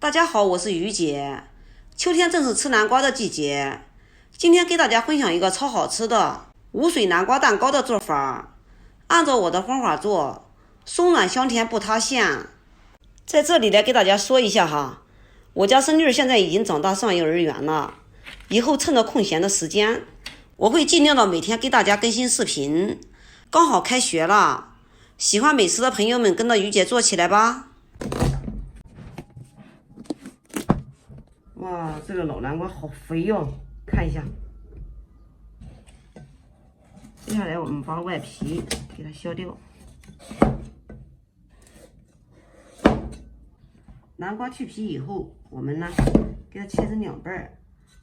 大家好，我是于姐。秋天正是吃南瓜的季节，今天给大家分享一个超好吃的无水南瓜蛋糕的做法。按照我的方法做，松软香甜不塌陷。在这里来给大家说一下哈，我家孙女现在已经长大上幼儿园了，以后趁着空闲的时间，我会尽量的每天给大家更新视频。刚好开学了，喜欢美食的朋友们跟着于姐做起来吧。哇，这个老南瓜好肥哟，看一下。接下来我们把外皮给它削掉。南瓜去皮以后，我们呢给它切成两半，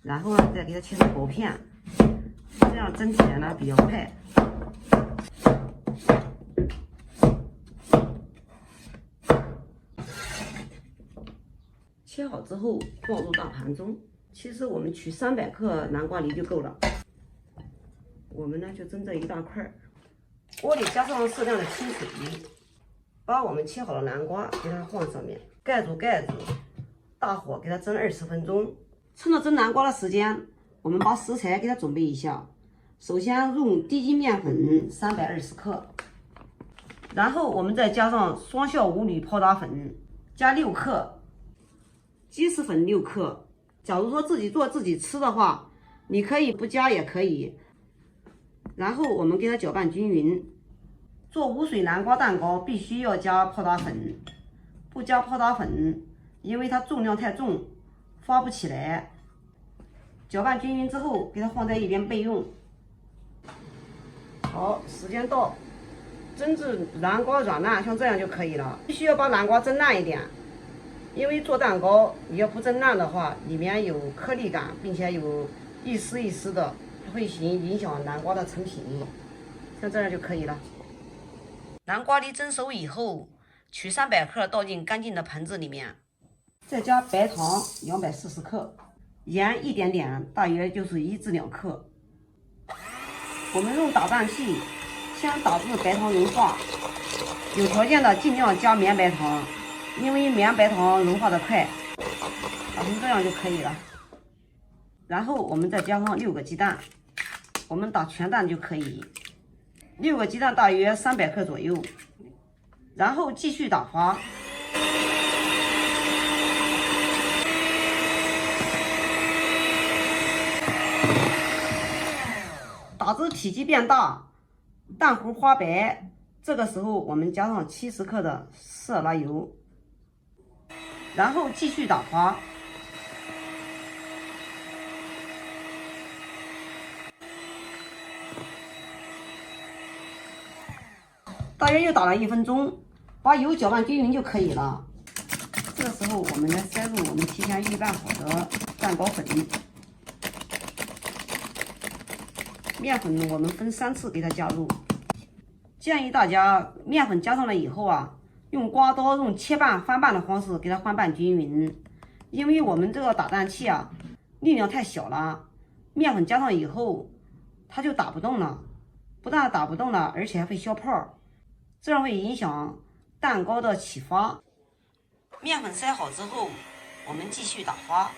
然后呢再给它切成薄片，这样蒸起来呢比较快。切好之后放入大盘中，其实我们取300克南瓜梨就够了。我们呢就蒸这一大块，锅里加上适量的清水，把我们切好的南瓜给它放上面，盖住盖子，大火给它蒸20分钟。趁着蒸南瓜的时间，我们把食材给它准备一下。首先用低筋面粉320克，然后我们再加上双效五铝泡打粉加6克。鸡丝粉6克，假如说自己做自己吃的话，你可以不加也可以。然后我们给它搅拌均匀。做无水南瓜蛋糕必须要加泡打粉，不加泡打粉，因为它重量太重，发不起来。搅拌均匀之后，给它放在一边备用。好，时间到，蒸至南瓜软烂，像这样就可以了。必须要把南瓜蒸烂一点。因为做蛋糕，你要不蒸烂的话，里面有颗粒感，并且有一丝一丝的，它会影响南瓜的成品。像这样就可以了。南瓜梨蒸熟以后，取300克倒进干净的盆子里面，再加白糖240克，盐一点点，大约就是1至2克。我们用打蛋器先打至白糖融化，有条件的尽量加绵白糖。因为绵白糖融化的快，打成这样就可以了。然后我们再加上6个鸡蛋，我们打全蛋就可以。6个鸡蛋大约300克左右，然后继续打发。打至体积变大，蛋糊花白，这个时候我们加上70克的色拉油。然后继续打发，大约又打了1分钟，把油搅拌均匀就可以了。这个时候我们来塞入我们提前预拌好的蛋糕粉，面粉我们分3次给它加入。建议大家面粉加上了以后啊，用刮刀用切拌翻拌的方式给它翻拌均匀，因为我们这个打蛋器啊力量太小了，面粉加上以后它就打不动了，不但打不动了，而且还会消泡，这样会影响蛋糕的起发。面粉塞好之后，我们继续打发。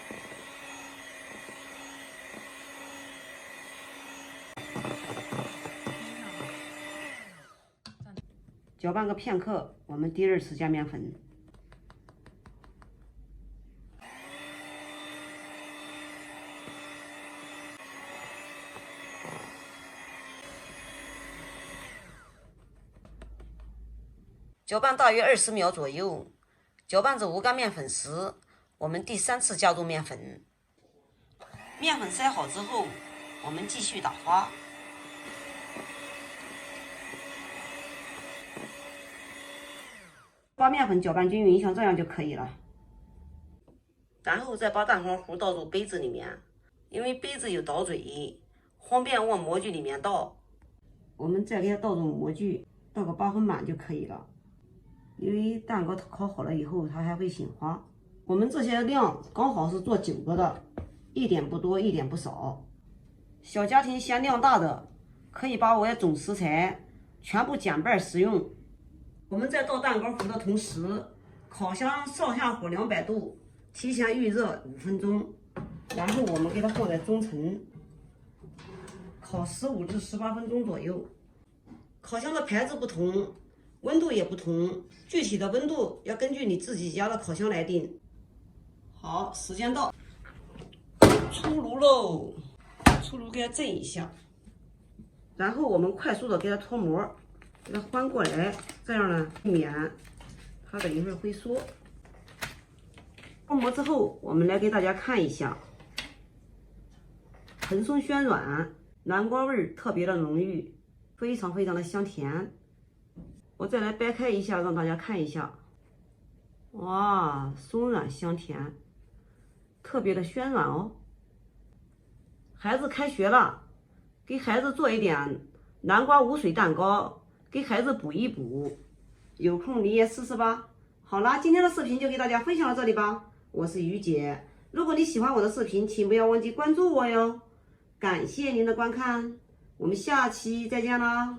搅拌个片刻，我们第2次加面粉。搅拌大约20秒左右，搅拌至无干面粉时，我们第3次加入面粉。面粉塞好之后，我们继续打发。把面粉搅拌均匀，像这样就可以了。然后再把蛋黄糊倒入杯子里面，因为杯子有倒嘴，方便往模具里面倒。我们再给它倒入模具，倒个8分满就可以了。因为蛋糕烤好了以后，它还会醒花。我们这些量刚好是做9个的，一点不多，一点不少。小家庭嫌量大的，可以把我的总食材全部减半使用。我们在倒蛋糕糊的同时，烤箱上下火200度，提前预热5分钟，然后我们给它放在中层，烤15至18分钟左右。烤箱的牌子不同，温度也不同，具体的温度要根据你自己家的烤箱来定。好，时间到，出炉喽！出炉给它震一下，然后我们快速的给它脱模，给它翻过来，这样呢避免它等一会儿会缩。脱模之后，我们来给大家看一下，蓬松暄软，南瓜味儿特别的浓郁，非常的香甜。我再来掰开一下，让大家看一下，哇，松软香甜，特别的暄软哦。孩子开学了，给孩子做一点南瓜无水蛋糕，给孩子补一补。有空你也试试吧。好啦，今天的视频就给大家分享到这里吧。我是于姐，如果你喜欢我的视频，请不要忘记关注我哟。感谢您的观看，我们下期再见啦。